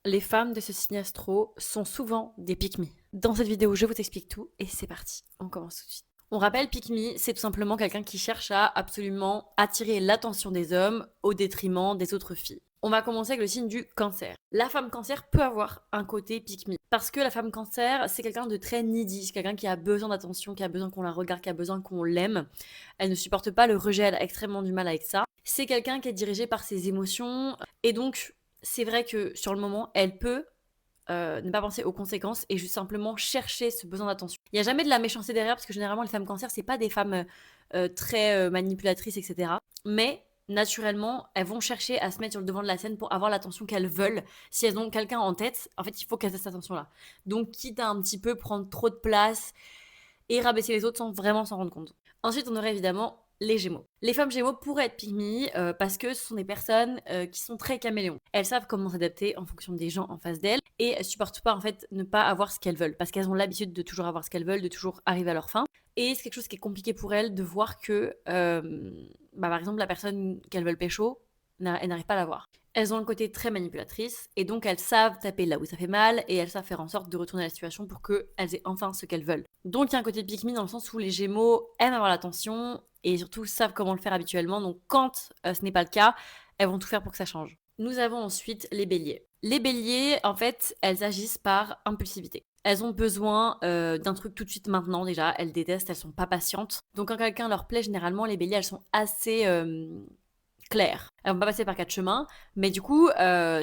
Les femmes de ce signe astro sont souvent des pick-me. Dans cette vidéo, je vous explique tout et c'est parti, on commence tout de suite. On rappelle, pick-me, c'est tout simplement quelqu'un qui cherche à absolument attirer l'attention des hommes au détriment des autres filles. On va commencer avec le signe du cancer. La femme cancer peut avoir un côté pick-me. Parce que la femme cancer, c'est quelqu'un de très needy, c'est quelqu'un qui a besoin d'attention, qui a besoin qu'on la regarde, qui a besoin qu'on l'aime. Elle ne supporte pas le rejet, elle a extrêmement du mal avec ça. C'est quelqu'un qui est dirigé par ses émotions et donc c'est vrai que sur le moment, elle peut ne pas penser aux conséquences et juste simplement chercher ce besoin d'attention. Il n'y a jamais de la méchanceté derrière parce que généralement les femmes cancer, c'est pas des femmes très manipulatrices, etc. Mais naturellement, elles vont chercher à se mettre sur le devant de la scène pour avoir l'attention qu'elles veulent. Si elles ont quelqu'un en tête, en fait, il faut qu'elles aient cette attention-là. Donc, quitte à un petit peu prendre trop de place et rabaisser les autres sans vraiment s'en rendre compte. Ensuite, on aurait évidemment les Gémeaux. Les femmes Gémeaux pourraient être pygmies parce que ce sont des personnes qui sont très caméléons. Elles savent comment s'adapter en fonction des gens en face d'elles et elles supportent pas en fait ne pas avoir ce qu'elles veulent parce qu'elles ont l'habitude de toujours avoir ce qu'elles veulent, de toujours arriver à leur fin. Et c'est quelque chose qui est compliqué pour elles de voir que, par exemple, la personne qu'elles veulent pécho, elles n'arrivent pas à la voir. Elles ont un côté très manipulatrice et donc elles savent taper là où ça fait mal et elles savent faire en sorte de retourner la situation pour qu'elles aient enfin ce qu'elles veulent. Donc il y a un côté pick me dans le sens où les Gémeaux aiment avoir l'attention et surtout savent comment le faire habituellement. Donc quand ce n'est pas le cas, elles vont tout faire pour que ça change. Nous avons ensuite les Béliers. Les Béliers, en fait, elles agissent par impulsivité. Elles ont besoin d'un truc tout de suite maintenant déjà. Elles détestent, elles sont pas patientes. Donc quand quelqu'un leur plaît, généralement les Béliers, elles sont assez claires. Elles vont pas passer par quatre chemins, mais du coup,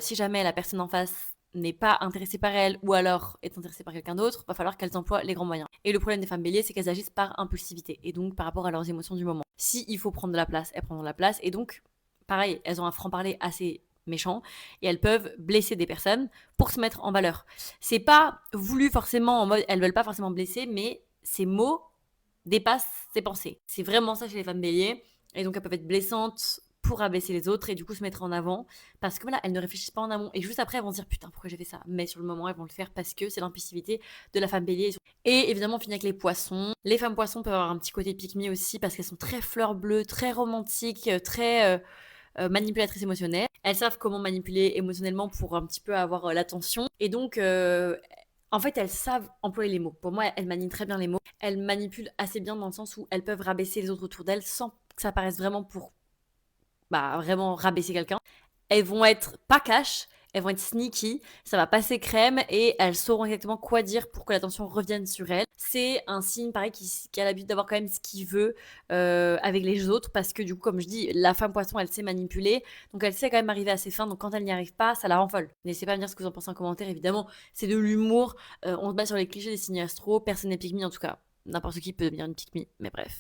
si jamais la personne en face n'est pas intéressée par elle ou alors est intéressée par quelqu'un d'autre, va falloir qu'elles emploient les grands moyens. Et le problème des femmes béliers, c'est qu'elles agissent par impulsivité et donc par rapport à leurs émotions du moment. Si il faut prendre de la place, elles prendront de la place et donc, pareil, elles ont un franc-parler assez méchant et elles peuvent blesser des personnes pour se mettre en valeur. C'est pas voulu forcément en mode, elles veulent pas forcément blesser, mais ces mots dépassent ses pensées. C'est vraiment ça chez les femmes béliers et donc elles peuvent être blessantes pour abaisser les autres et du coup se mettre en avant parce que voilà, elles ne réfléchissent pas en amont et juste après elles vont se dire putain pourquoi j'ai fait ça, mais sur le moment elles vont le faire parce que c'est l'impulsivité de la femme bélier. Et évidemment on finit avec les poissons. Les femmes poissons peuvent avoir un petit côté pick me aussi parce qu'elles sont très fleurs bleues, très romantiques, très manipulatrices émotionnelles. Elles savent comment manipuler émotionnellement pour un petit peu avoir l'attention et donc en fait, elles savent employer les mots. Pour moi, elles manient très bien les mots. Elles manipulent assez bien dans le sens où elles peuvent rabaisser les autres autour d'elles sans que ça paraisse vraiment pour vraiment rabaisser quelqu'un. Elles vont être pas cash, elles vont être sneaky, ça va passer crème et elles sauront exactement quoi dire pour que l'attention revienne sur elles. C'est un signe pareil qui a l'habitude d'avoir quand même ce qu'il veut avec les autres parce que du coup, comme je dis, la femme poisson, elle sait manipuler, donc elle sait quand même arriver à ses fins, donc quand elle n'y arrive pas, ça la rend folle. N'hésitez pas à me dire ce que vous en pensez en commentaire, évidemment, c'est de l'humour, on se base sur les clichés des signes astro, personne n'est pick me en tout cas, n'importe qui peut devenir une pick me, mais bref.